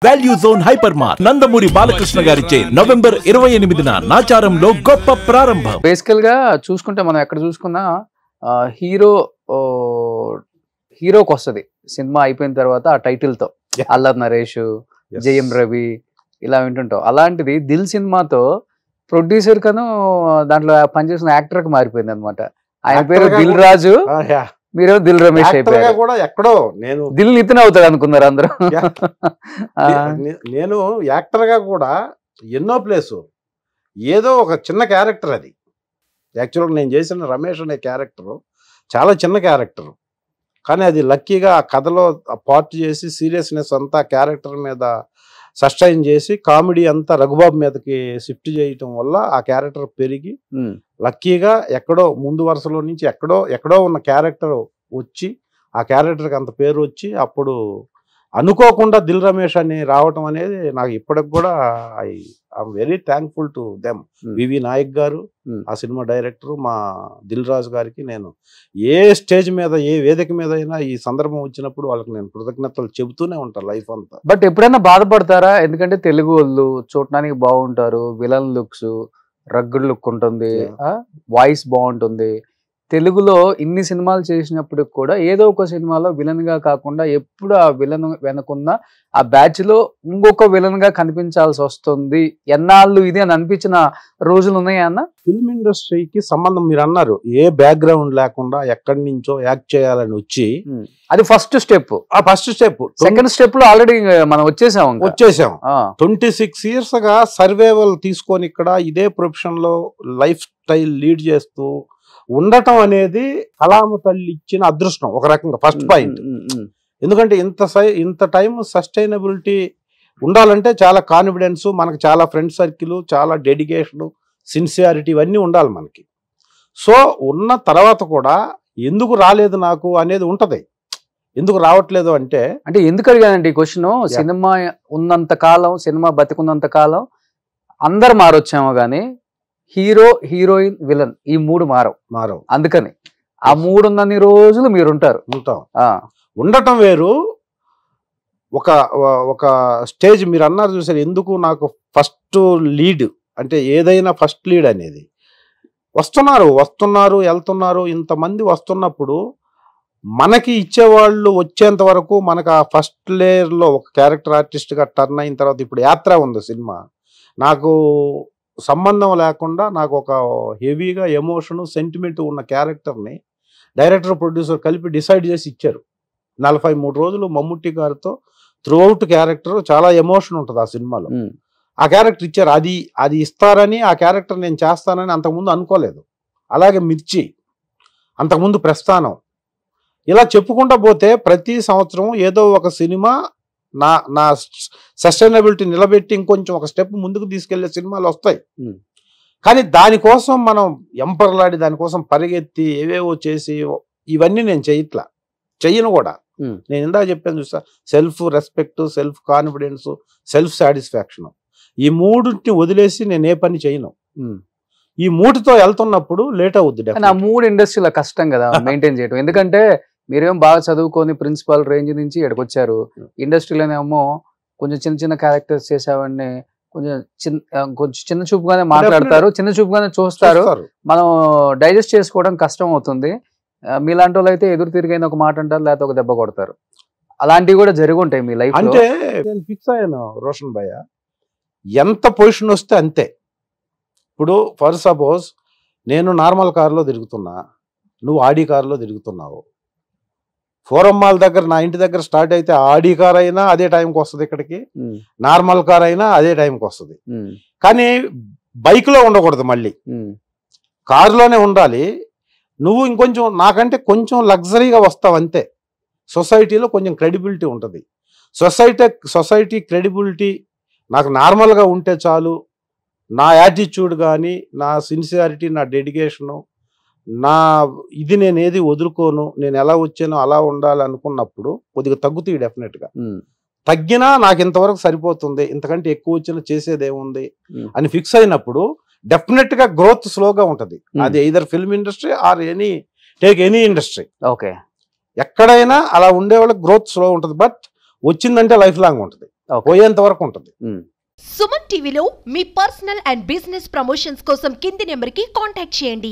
Value Zone Hypermart Nandamuri Balakrishna గారిచే November 28న నాచారంలో గొప్ప ప్రారంభం. బేసికల్ గా చూసుకుంటే మనం ఎక్కడ చూసుకున్నా హీరోకి వస్తుంది సినిమా అయిపోయిన తర్వాత ఆ టైటిల్ తో అల్లరి నరేష్, జయం రవి ఇలా వింటుంటాం. అలాంటిది దిల్ సినిమాతో ప్రొడ్యూసర్ కను దాంట్లో పనిచేసిన యాక్టర్ కి మారిపోయింది అనమాట. ఆయన పేరు దిల్ రాజు, మీరు దిల్ రమేష్ అయిపోయారు. కూడా ఎక్కడో నేను దిల్ నితిన్ అవుతాడు అనుకున్నారు అందరూ. నేను యాక్టర్ గా కూడా ఎన్నో ప్లేసు ఏదో ఒక చిన్న క్యారెక్టర్ అది. యాక్చువల్గా నేను చేసిన రమేష్ అనే క్యారెక్టర్ చాలా చిన్న క్యారెక్టర్, కానీ అది లక్కీగా ఆ కథలో పార్ట్ చేసి సీరియస్నెస్ అంతా క్యారెక్టర్ మీద సస్టైన్ చేసి కామెడీ అంతా రఘుబాబు మీదకి షిఫ్ట్ చేయటం వల్ల ఆ క్యారెక్టర్ పెరిగి లక్కీగా ఎక్కడో ముందు వరుసలో నుంచి ఎక్కడో ఉన్న క్యారెక్టర్ వచ్చి ఆ క్యారెక్టర్కి అంత పేరు వచ్చి అప్పుడు అనుకోకుండా దిల్ రమేష్ అని రావటం అనేది నాకు ఇప్పటికి కూడా I'm very thankful to them. V V Nayak గారు ఆ సినిమా డైరెక్టర్, మా దిల్ రాజు గారికి నేను ఏ స్టేజ్ మీద ఏ వేదిక మీద అయినా ఈ సందర్భం వచ్చినప్పుడు వాళ్ళకి నేను కృతజ్ఞతలు చెబుతూనే ఉంటాను లైఫ్ అంతా. బట్ ఎప్పుడైనా బాధపడతారా? ఎందుకంటే తెలుగు వాళ్ళు చూడటానికి బాగుంటారు, విలన్ లుక్స్, రగ్గుడ్ లుక్ ఉంటుంది, వాయిస్ బాగుంటుంది. తెలుగులో ఇన్ని సినిమాలు చేసినప్పుడు కూడా ఏదో ఒక సినిమాలో విలన్ గా కాకుండా ఎప్పుడు ఆ విలన్ వెనకున్న ఆ బ్యాచ్ లో ఇంకొక విలన్ గా కనిపించాల్సి వస్తుంది. ఎన్నాళ్ళు ఇది అని అనిపించిన రోజులు ఉన్నాయా అన్న? ఫిల్మ్ ఇండస్ట్రీకి సంబంధం మీరు అన్నారు, ఏ బ్యాక్గ్రౌండ్ లేకుండా ఎక్కడి నుంచో యాక్ట్ చేయాలని వచ్చి అది ఫస్ట్ స్టెప్. ఆ ఫస్ట్ స్టెప్. సెకండ్ స్టెప్ లో ఆల్రెడీ మనం వచ్చేసాం 26 years గా సర్వైవల్ తీసుకొని ఇక్కడ ఇదే ప్రొఫెషన్ లో లైఫ్ స్టైల్ లీడ్ చేస్తూ ఉండటం అనేది కలామ తల్లి ఇచ్చిన అదృష్టం ఒక రకంగా. First point. ఎందుకంటే ఇంత టైం సస్టైనబిలిటీ ఉండాలంటే చాలా కాన్ఫిడెన్స్, మనకు చాలా ఫ్రెండ్ సర్కిల్, చాలా డెడికేషన్, సిన్సియారిటీ ఇవన్నీ ఉండాలి మనకి. సో ఉన్న తర్వాత కూడా ఎందుకు రాలేదు నాకు అనేది ఉంటది. ఎందుకు రావట్లేదు అంటే ఎందుకు అడిగానండి ఈ క్వశ్చన్. సినిమా ఉన్నంత కాలం, సినిమా బతికున్నంత కాలం అందరు మారొచ్చామో గానీ హీరో, హీరోయిన్, విలన్ ఈ మూడు మారవు. అందుకని ఆ మూడు ఉన్నన్ని రోజులు మీరు ఉంటాం. ఉండటం వేరు. ఒక స్టేజ్ మీరు అన్నారు చూసారు, ఎందుకు నాకు ఫస్ట్ లీడ్ అంటే ఏదైనా ఫస్ట్ లీడ్ అనేది వస్తున్నారు వెళ్తున్నారు, ఇంతమంది వస్తున్నప్పుడు మనకి ఇచ్చేవాళ్ళు వచ్చేంత వరకు మనకు ఆ ఫస్ట్ లేయర్లో ఒక క్యారెక్టర్ ఆర్టిస్ట్గా టర్న్ అయిన తర్వాత ఇప్పుడు యాత్ర ఉంది సినిమా, నాకు సంబంధం లేకుండా నాకు ఒక హెవీగా ఎమోషను, సెంటిమెంట్ ఉన్న క్యారెక్టర్ని డైరెక్టర్, ప్రొడ్యూసర్ కలిపి డిసైడ్ చేసి ఇచ్చారు. 43 రోజులు మమ్ముట్టి గారితో త్రూఅవుట్ క్యారెక్టర్ చాలా ఎమోషన్ ఉంటుంది ఆ సినిమాలో. ఆ క్యారెక్టర్ ఇచ్చారు. అది ఇస్తారని, ఆ క్యారెక్టర్ నేను చేస్తానని అంతకుముందు అనుకోలేదు. అలాగే మిర్చి, అంతకుముందు ప్రస్థానం, ఇలా చెప్పుకుంటూ పోతే ప్రతి సంవత్సరం ఏదో ఒక సినిమా నా సస్టైనబిలిటీ నిలబెట్టి ఇంకొంచెం ఒక స్టెప్ ముందుకు తీసుకెళ్లే సినిమాలు వస్తాయి. కానీ దానికోసం మనం ఎంపర్లాడి దానికోసం పరిగెత్తి ఏవేవో చేసి ఇవన్నీ నేను చెయ్యను కూడా. నేను ఇందాక చెప్పాను చూసా, self respect, self confidence, self satisfaction, ఈ మూడుని వదిలేసి నేను ఏ పని చేయను. ఈ మూడుతో వెళ్తున్నప్పుడు లేట్ అవుద్ది. ఆ మూడు ఇండస్ట్రీలో కష్టం కదా మెయింటైన్ చేయడం. ఎందుకంటే మీరేమో బాగా చదువుకొని ప్రిన్సిపల్ రేంజ్ నుంచి ఎక్కడికొచ్చారు. ఇండస్ట్రీలోనేమో కొంచెం చిన్న క్యారెక్టర్స్ చేసేవాడిని కొంచెం చిన్న చూపుగానే మాట్లాడతారు, చిన్న చూపుగానే చూస్తారు. మనం డైజెస్ట్ చేసుకోవడం కష్టం అవుతుంది. మీలాంటి వాళ్ళు అయితే ఎదురు తిరిగైన ఒక మాట అంటారు, లేకపోతే ఒక దెబ్బ కొడతారు. అలాంటివి కూడా జరిగి ఉంటాయి మీ లైఫ్. అంటే నేను ఫిక్స్ అయ్యాను రోషన్ భయ్య, ఎంత పొజిషన్ వస్తే అంతే. ఇప్పుడు ఫర్ సపోజ్ నేను నార్మల్ కారులో తిరుగుతున్నా, నువ్వు ఆడి కారులో తిరుగుతున్నావు. ఫోరం మాల్ దగ్గర నా ఇంటి దగ్గర స్టార్ట్ అయితే ఆడి కార్ అయినా అదే టైంకి వస్తుంది ఇక్కడికి, నార్మల్ కార్ అయినా అదే టైంకి వస్తుంది. కానీ బైక్లో ఉండకూడదు, మళ్ళీ కారులోనే ఉండాలి. నువ్వు ఇంకొంచెం నాకంటే కొంచెం లగ్జరీగా వస్తావు అంతే. సొసైటీలో కొంచెం క్రెడిబిలిటీ ఉంటుంది. సొసైటీ క్రెడిబిలిటీ నాకు నార్మల్గా ఉంటే చాలు. నా యాటిట్యూడ్ కానీ, నా సిన్సియారిటీ, నా డెడికేషను, ఇది నేను ఏది వదులుకోను, నేను ఎలా వచ్చానో అలా ఉండాలనుకున్నప్పుడు కొద్దిగా తగ్గుతాయి. డెఫినెట్గా తగ్గినా నాకు ఇంతవరకు సరిపోతుంది, ఇంతకంటే ఎక్కువ వచ్చినా చేసేదేముంది అని ఫిక్స్ అయినప్పుడు డెఫినెట్గా గ్రోత్ స్లోగా ఉంటుంది. అది either film industry or any industry. Okay, ఎక్కడైనా అలా ఉండే వాళ్ళకి గ్రోత్ స్లో ఉంటుంది. బట్ వచ్చిందంటే లైఫ్ లాంగ్ ఉంటుంది. పోయేంత వరకు ఉంటుంది. సుమన్ టీవీలో మీ పర్సనల్ అండ్ బిజినెస్ ప్రమోషన్స్ కోసం కింది నెంబర్కి కాంటాక్ట్ చేయండి.